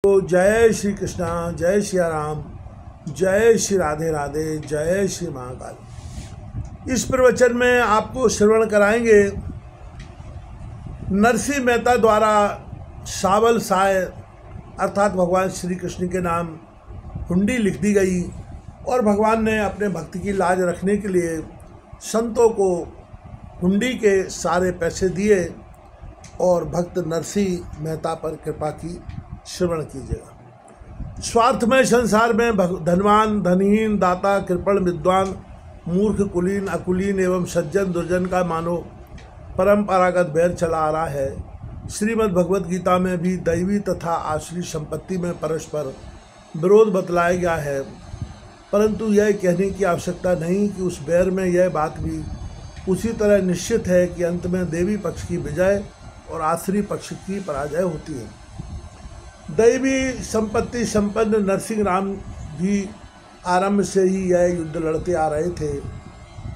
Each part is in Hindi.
तो जय श्री कृष्णा, जय श्री राम, जय श्री राधे राधे, जय श्री महाकाल। इस प्रवचन में आपको श्रवण कराएंगे नरसिंह मेहता द्वारा सावल साय अर्थात भगवान श्री कृष्ण के नाम हुंडी लिख दी गई और भगवान ने अपने भक्त की लाज रखने के लिए संतों को हुंडी के सारे पैसे दिए और भक्त नरसिंह मेहता पर कृपा की श्रवण कीजिएगा। स्वार्थमय संसार में धनवान धनहीन, दाता कृपण, विद्वान मूर्ख, कुलीन अकुलीन एवं सज्जन दुर्जन का मानो परंपरागत बैर चला आ रहा है। श्रीमद् भगवत गीता में भी दैवी तथा आश्रित संपत्ति में परस्पर विरोध बतलाया गया है, परंतु यह कहने की आवश्यकता नहीं कि उस बैर में यह बात भी उसी तरह निश्चित है कि अंत में देवी पक्ष की विजय और आश्रित पक्ष की पराजय होती है। दैवी संपत्ति संपन्न नरसिंह राम भी आरंभ से ही यह युद्ध लड़ते आ रहे थे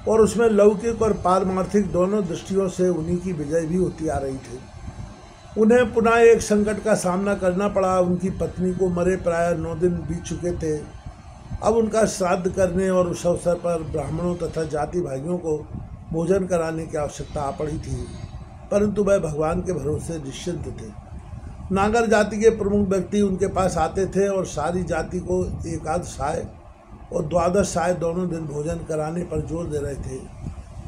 और उसमें लौकिक और पारमार्थिक दोनों दृष्टियों से उन्हीं की विजय भी होती आ रही थी। उन्हें पुनः एक संकट का सामना करना पड़ा। उनकी पत्नी को मरे प्राय 9 दिन बीत चुके थे। अब उनका श्राद्ध करने और उस अवसर पर ब्राह्मणों तथा जाति भाइयों को भोजन कराने की आवश्यकता आ पड़ी थी, परंतु वह भगवान के भरोसे निश्चिंत थे। नागर जाति के प्रमुख व्यक्ति उनके पास आते थे और सारी जाति को एकादश साय और द्वादश साय दोनों दिन भोजन कराने पर जोर दे रहे थे,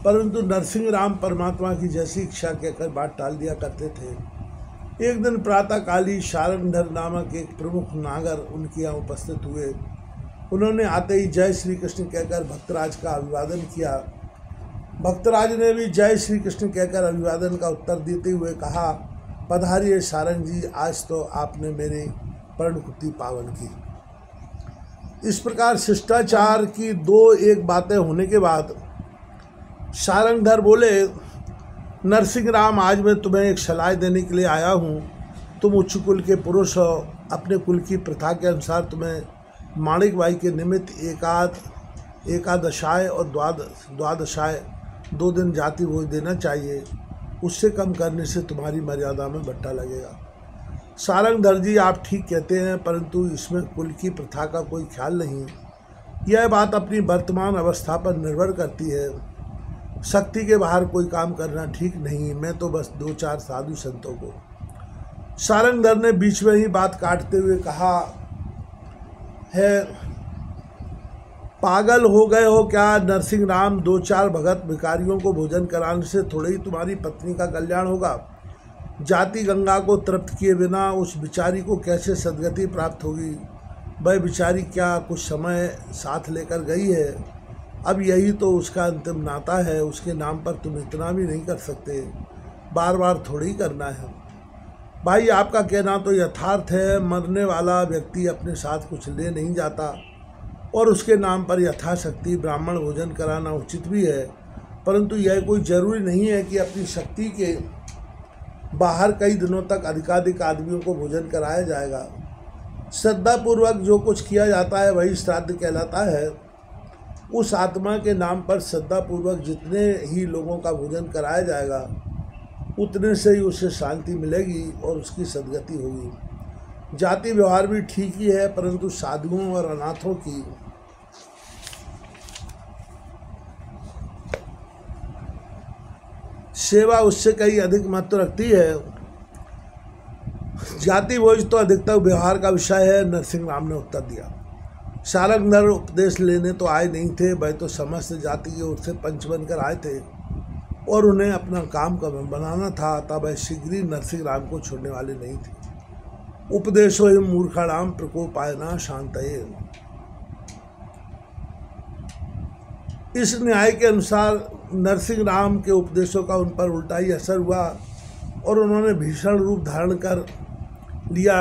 परंतु नरसिंह राम परमात्मा की जैसी इच्छा कहकर बात टाल दिया करते थे। एक दिन प्रातःकाली शारंगधर नामक एक प्रमुख नागर उनके यहाँ उपस्थित हुए। उन्होंने आते ही जय श्री कृष्ण कहकर भक्तराज का अभिवादन किया। भक्तराज ने भी जय श्री कृष्ण कहकर अभिवादन का उत्तर देते हुए कहा, पधारिए सारंग जी, आज तो आपने मेरे प्रणकुति पावन की। इस प्रकार शिष्टाचार की 2-1 बातें होने के बाद सारंगधर बोले, नरसिंह राम, आज मैं तुम्हें एक सलाह देने के लिए आया हूँ। तुम उच्च कुल के पुरुष हो। अपने कुल की प्रथा के अनुसार तुम्हें माणिक बाई के निमित्त एकादशाय और द्वादशाय 2 दिन जाति भोज देना चाहिए। उससे कम करने से तुम्हारी मर्यादा में बट्टा लगेगा। सारंगधर जी, आप ठीक कहते हैं, परंतु इसमें कुल की प्रथा का कोई ख्याल नहीं। यह बात अपनी वर्तमान अवस्था पर निर्भर करती है। शक्ति के बाहर कोई काम करना ठीक नहीं। मैं तो बस 2-4 साधु संतों को। सारंगधर ने बीच में ही बात काटते हुए कहा है, पागल हो गए हो क्या? नरसिंह राम, 2-4 भगत भिखारियों को भोजन कराने से थोड़े ही तुम्हारी पत्नी का कल्याण होगा। जाति गंगा को तृप्त किए बिना उस बिचारी को कैसे सद्गति प्राप्त होगी? वह बिचारी क्या कुछ समय साथ लेकर गई है? अब यही तो उसका अंतिम नाता है। उसके नाम पर तुम इतना भी नहीं कर सकते। बार बार थोड़ी करना है। भाई, आपका कहना तो यथार्थ है। मरने वाला व्यक्ति अपने साथ कुछ ले नहीं जाता और उसके नाम पर यथाशक्ति ब्राह्मण भोजन कराना उचित भी है, परंतु यह कोई जरूरी नहीं है कि अपनी शक्ति के बाहर कई दिनों तक अधिकाधिक आदमियों को भोजन कराया जाएगा। श्रद्धापूर्वक जो कुछ किया जाता है वही श्राद्ध कहलाता है। उस आत्मा के नाम पर श्रद्धापूर्वक जितने ही लोगों का भोजन कराया जाएगा उतने से ही उसे शांति मिलेगी और उसकी सद्गति होगी। जाति व्यवहार भी ठीक ही है, परंतु साधुओं और अनाथों की सेवा उससे कहीं अधिक महत्व रखती है। जाति भोज तो अधिकतर व्यवहार का विषय है, नरसिंह राम ने उत्तर दिया। सारंगधर उपदेश लेने तो आए नहीं थे। वह तो समस्त जाति की ओर से पंच बनकर आए थे और उन्हें अपना काम बनाना था, तब वह शीघ्र ही नरसिंह राम को छोड़ने वाले नहीं थे। उपदेशो ही मूर्खाणाम प्रकोपायना शांतये। इस न्याय के अनुसार नरसिंह राम के उपदेशों का उन पर उल्टा ही असर हुआ और उन्होंने भीषण रूप धारण कर लिया।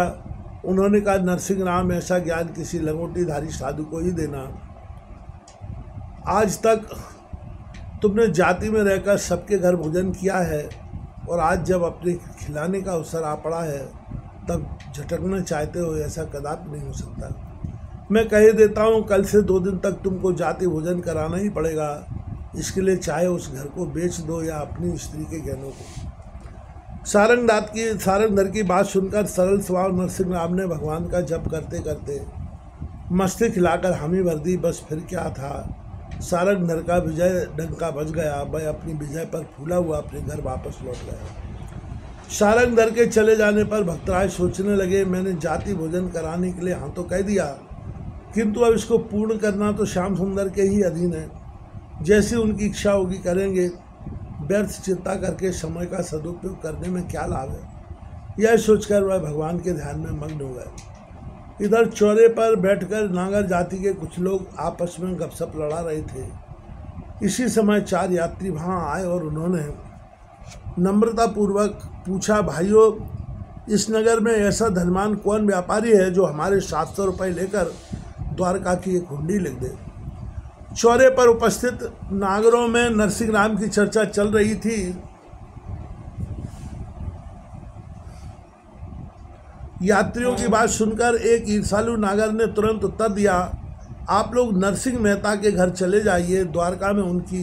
उन्होंने कहा, नरसिंह राम, ऐसा ज्ञान किसी लंगोटीधारी साधु को ही देना। आज तक तुमने जाति में रहकर सबके घर भोजन किया है और आज जब अपने खिलाने का अवसर आ पड़ा है तब झटकना चाहते हो, ऐसा कदापि नहीं हो सकता। मैं कह देता हूँ, कल से 2 दिन तक तुमको जाति भोजन कराना ही पड़ेगा। इसके लिए चाहे उस घर को बेच दो या अपनी स्त्री के गहनों को। सारंगधर की बात सुनकर सरल स्वभाव नरसिंह राम ने भगवान का जप करते करते मस्ती खिलाकर हामी भर दी। बस फिर क्या था, सारंगधर का विजय डंका बज गया। वह अपनी विजय पर फूला हुआ अपने घर वापस लौट गया। सारंगधर के चले जाने पर भक्तराज सोचने लगे, मैंने जाति भोजन कराने के लिए हाँ तो कह दिया, किंतु अब इसको पूर्ण करना तो श्याम सुंदर के ही अधीन है। जैसी उनकी इच्छा होगी करेंगे। व्यर्थ चिंता करके समय का सदुपयोग करने में क्या लाभ है, यह सोचकर वह भगवान के ध्यान में मग्न हो गए। इधर चौरे पर बैठकर नागर जाति के कुछ लोग आपस में गपशप लड़ा रहे थे। इसी समय 4 यात्री वहां आए और उन्होंने नम्रतापूर्वक पूछा, भाइयों, इस नगर में ऐसा धनवान कौन व्यापारी है जो हमारे 700 रुपये लेकर द्वारका की एक हुंडी लिख दे। चौरे पर उपस्थित नागरों में नरसिंह राम की चर्चा चल रही थी। यात्रियों की बात सुनकर एक ईर्षालु नागर ने तुरंत उत्तर दिया, आप लोग नरसिंह मेहता के घर चले जाइए, द्वारका में उनकी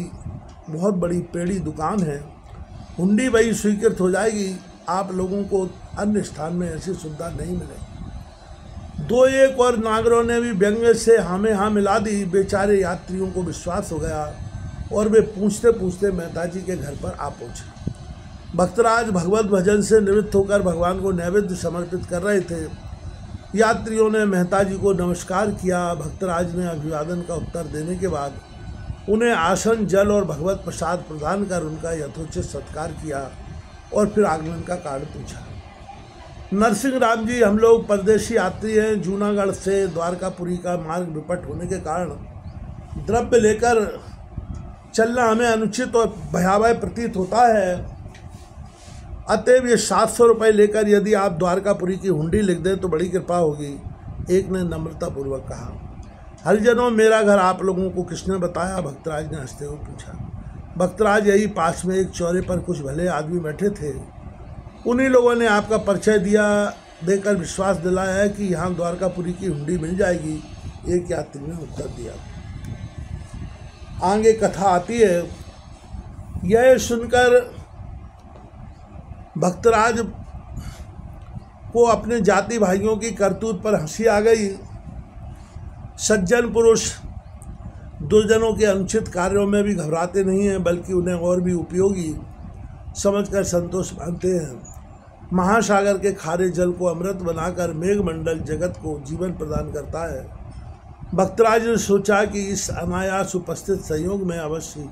बहुत बड़ी पेड़ी दुकान है, हुंडी वही स्वीकृत हो जाएगी। आप लोगों को अन्य स्थान में ऐसी सुविधा नहीं मिलेगी। 2-1 और नागरों ने भी व्यंग्य से हाँ में हाँ मिला दी। बेचारे यात्रियों को विश्वास हो गया और वे पूछते पूछते मेहता जी के घर पर आ पहुँचे। भक्तराज भगवत भजन से निवृत्त होकर भगवान को नैवेद्य समर्पित कर रहे थे। यात्रियों ने मेहता जी को नमस्कार किया। भक्तराज ने अभिवादन का उत्तर देने के बाद उन्हें आसन, जल और भगवत प्रसाद प्रदान कर उनका यथोचित सत्कार किया और फिर आगमन का कारण पूछा। नरसिंह राम जी, हम लोग परदेशी यात्री हैं। जूनागढ़ से द्वारकापुरी का मार्ग विपट होने के कारण द्रव्य लेकर चलना हमें अनुचित और भयावह प्रतीत होता है। अतएव ये 700 रुपये लेकर यदि आप द्वारकापुरी की हुंडी लिख दें तो बड़ी कृपा होगी। एक ने नम्रतापूर्वक कहा। हरिजनों, मेरा घर आप लोगों को किसने बताया? भक्तराज ने हंसते हुए पूछा। भक्तराज, यही पास में एक चौरे पर कुछ भले आदमी बैठे थे, उन्हीं लोगों ने आपका परिचय देकर विश्वास दिलाया है कि यहाँ द्वारकापुरी की हुंडी मिल जाएगी। एक यात्री ने उत्तर दिया। आगे कथा आती है। यह सुनकर भक्तराज को अपने जाति भाइयों की करतूत पर हंसी आ गई। सज्जन पुरुष दुर्जनों के अनुचित कार्यों में भी घबराते नहीं हैं, बल्कि उन्हें और भी उपयोगी समझकर संतोष मानते हैं। महासागर के खारे जल को अमृत बनाकर मेघमंडल जगत को जीवन प्रदान करता है। भक्तराज ने सोचा कि इस अनायास उपस्थित संयोग में अवश्य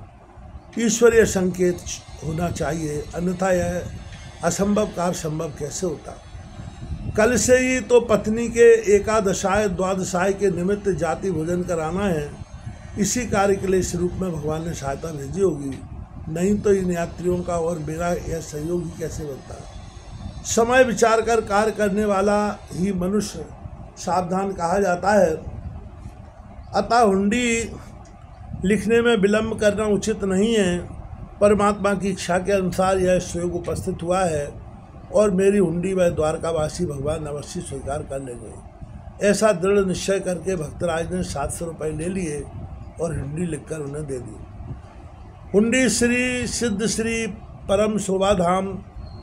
ईश्वरीय संकेत होना चाहिए, अन्यथा यह असंभव कार्य संभव कैसे होता। कल से ही तो पत्नी के एकादशाय द्वादशाय के निमित्त जाति भोजन कराना है। इसी कार्य के लिए इस रूप में भगवान ने सहायता भेजी होगी, नहीं तो इन यात्रियों का और मेरा यह सहयोग ही कैसे बनता। समय विचार कर कार्य करने वाला ही मनुष्य सावधान कहा जाता है। अतः हुंडी लिखने में विलंब करना उचित नहीं है। परमात्मा की इच्छा के अनुसार यह सहयोग उपस्थित हुआ है और मेरी हुंडी वह द्वारकावासी भगवान अवश्य स्वीकार कर लेंगे। ऐसा दृढ़ निश्चय करके भक्तराज ने 700 रुपये ले लिए और हुंडी लिखकर उन्हें दे दी। हुंडी श्री सिद्ध श्री परम शोभाधाम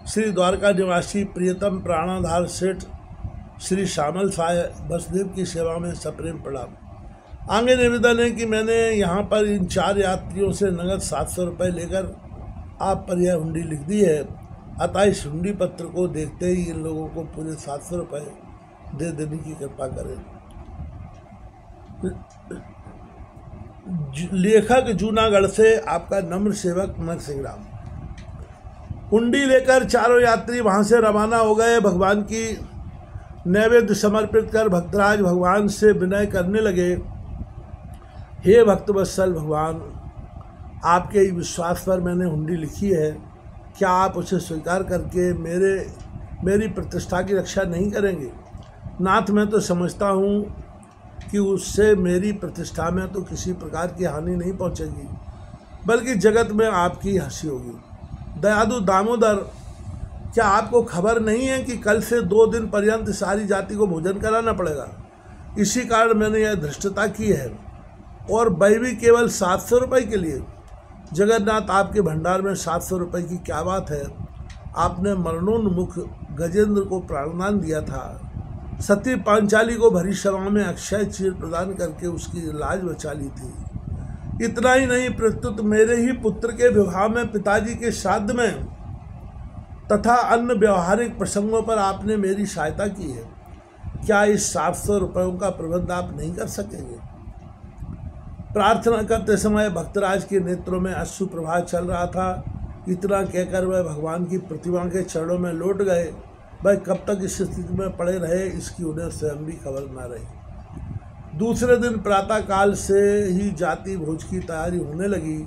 श्री द्वारका निवासी प्रियतम प्राणाधार सेठ श्री श्यामल साय बसदेव की सेवा में सप्रेम प्रणाम। आगे निवेदन है कि मैंने यहाँ पर इन 4 यात्रियों से नगद 700 रुपये लेकर आप पर यह हुंडी लिख दी है। अतः इस हुंडी पत्र को देखते ही इन लोगों को पूरे 700 रुपये दे देने की कृपा करें। लेखक जूनागढ़ से आपका नम्र सेवक नरसिंह राम। हुंडी लेकर चारों यात्री वहाँ से रवाना हो गए। भगवान की नैवेद्य समर्पित कर भक्तराज भगवान से विनय करने लगे, हे भक्तवत्सल भगवान, आपके विश्वास पर मैंने हुंडी लिखी है, क्या आप उसे स्वीकार करके मेरी प्रतिष्ठा की रक्षा नहीं करेंगे? नाथ, मैं तो समझता हूँ कि उससे मेरी प्रतिष्ठा में तो किसी प्रकार की हानि नहीं पहुँचेगी, बल्कि जगत में आपकी हंसी होगी। दयालु दामोदर, क्या आपको खबर नहीं है कि कल से 2 दिन पर्यंत सारी जाति को भोजन कराना पड़ेगा? इसी कारण मैंने यह धृष्टता की है, और वह भी केवल 700 रुपये के लिए। जगन्नाथ, आपके भंडार में 700 रुपये की क्या बात है? आपने मरणोन्मुख गजेंद्र को प्राणदान दिया था। सती पांचाली को भरी सभा में अक्षय चीर प्रदान करके उसकी लाज बचा ली थी। इतना ही नहीं, प्रत्युत मेरे ही पुत्र के विवाह में, पिताजी के श्राद्ध में तथा अन्य व्यवहारिक प्रसंगों पर आपने मेरी सहायता की है। क्या इस 700 रुपयों का प्रबंध आप नहीं कर सकेंगे? प्रार्थना करते समय भक्तराज के नेत्रों में अश्रु प्रवाह चल रहा था। इतना कहकर वह भगवान की प्रतिमा के चरणों में लौट गए। वह कब तक इस स्थिति में पड़े रहे, इसकी उन्हें स्वयं भी खबर न रही। दूसरे दिन प्रातःकाल से ही जाति भोज की तैयारी होने लगी।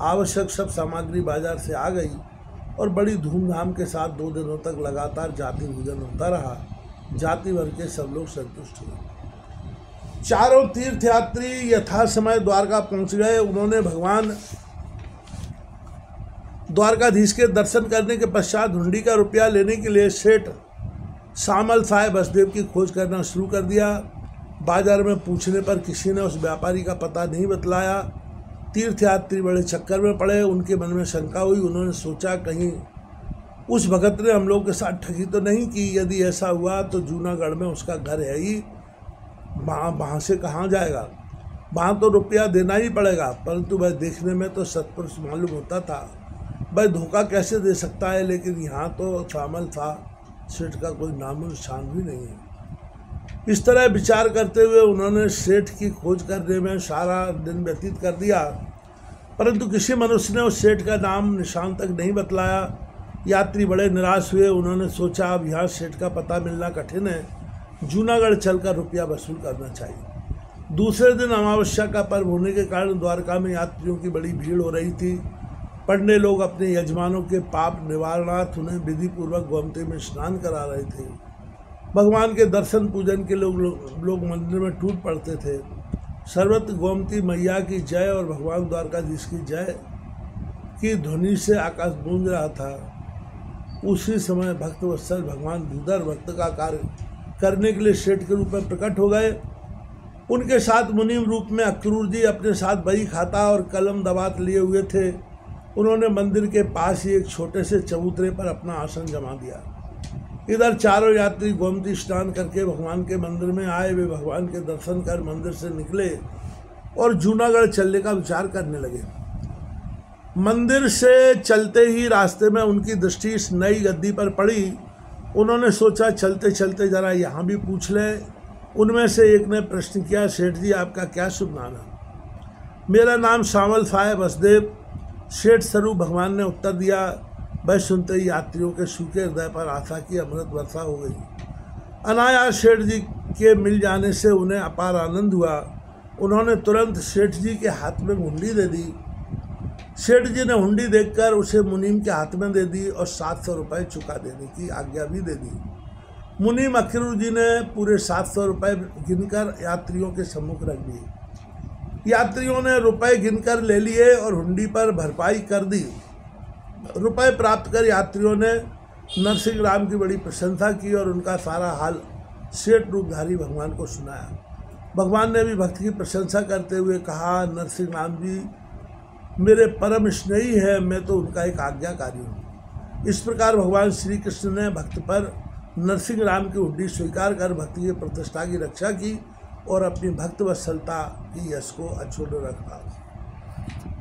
आवश्यक सब सामग्री बाजार से आ गई और बड़ी धूमधाम के साथ 2 दिनों तक लगातार जाति भोजन होता रहा। जाति भर के सब लोग संतुष्ट हुए। चारों तीर्थयात्री यथा समय द्वारका पहुंच गए। उन्होंने भगवान द्वारकाधीश के दर्शन करने के पश्चात हुंडी का रुपया लेने के लिए सेठ शामल साहेब बसदेव की खोज करना शुरू कर दिया। बाजार में पूछने पर किसी ने उस व्यापारी का पता नहीं बतलाया। तीर्थयात्री बड़े चक्कर में पड़े। उनके मन में शंका हुई। उन्होंने सोचा, कहीं उस भगत ने हम लोग के साथ ठगी तो नहीं की? यदि ऐसा हुआ तो जूनागढ़ में उसका घर है ही, वहाँ से कहाँ जाएगा? वहाँ तो रुपया देना ही पड़ेगा। परंतु वह देखने में तो सत्पुरुष मालूम होता था, वह धोखा कैसे दे सकता है? लेकिन यहाँ तो शामिल था, सेठ का कोई नामो निशान भी नहीं है। इस तरह विचार करते हुए उन्होंने सेठ की खोज करने में सारा दिन व्यतीत कर दिया, परंतु किसी मनुष्य ने उस सेठ का नाम निशान तक नहीं बतलाया। यात्री बड़े निराश हुए। उन्होंने सोचा, अब यहाँ सेठ का पता मिलना कठिन है, जूनागढ़ चलकर रुपया वसूल करना चाहिए। दूसरे दिन अमावस्या का पर्व होने के कारण द्वारका में यात्रियों की बड़ी भीड़ हो रही थी। पंडे लोग अपने यजमानों के पाप निवारणार्थ उन्हें विधिपूर्वक गोमती में स्नान करा रहे थे। भगवान के दर्शन पूजन के लोग मंदिर में टूट पड़ते थे। सर्वत्र गोमती मैया की जय और भगवान द्वारकाधीश की जय की ध्वनि से आकाश गूंज रहा था। उसी समय भक्त वत्सल भगवान भूधर भक्त का कार्य करने के लिए सेठ के रूप में प्रकट हो गए। उनके साथ मुनीम रूप में अक्रूर जी अपने साथ बही खाता और कलम दबात लिए हुए थे। उन्होंने मंदिर के पास ही एक छोटे से चबूतरे पर अपना आसन जमा दिया। इधर चारों यात्री गोमती स्नान करके भगवान के मंदिर में आए। वे भगवान के दर्शन कर मंदिर से निकले और जूनागढ़ चलने का विचार करने लगे। मंदिर से चलते ही रास्ते में उनकी दृष्टि इस नई गद्दी पर पड़ी। उन्होंने सोचा, चलते चलते जरा यहाँ भी पूछ लें। उनमें से एक ने प्रश्न किया, सेठ जी आपका क्या शुभ नाम है? मेरा नाम शामल साहेब बसदेव, सेठ स्वरूप भगवान ने उत्तर दिया। वह सुनते ही यात्रियों के सूखे हृदय पर आशा की अमृत वर्षा हो गई। अनायास सेठ जी के मिल जाने से उन्हें अपार आनंद हुआ। उन्होंने तुरंत सेठ जी के हाथ में हुंडी दे दी। सेठ जी ने हुंडी देखकर उसे मुनीम के हाथ में दे दी और 700 रुपये चुका देने की आज्ञा भी दे दी। मुनीम अक्रूर जी ने पूरे 700 रुपये गिनकर यात्रियों के सम्मुख रख दिए। यात्रियों ने रुपए गिनकर ले लिए और हुंडी पर भरपाई कर दी। रुपए प्राप्त कर यात्रियों ने नरसिंह राम की बड़ी प्रशंसा की और उनका सारा हाल सेठ रूपधारी भगवान को सुनाया। भगवान ने भी भक्त की प्रशंसा करते हुए कहा, नरसिंह राम जी मेरे परम स्नेही है, मैं तो उनका एक आज्ञाकारी हूँ। इस प्रकार भगवान श्री कृष्ण ने भक्त पर नरसिंह राम की हुंडी स्वीकार कर भक्ति की प्रतिष्ठा की रक्षा की और अपनी भक्त वत्सलता की यश को अक्षुण्ण रखा।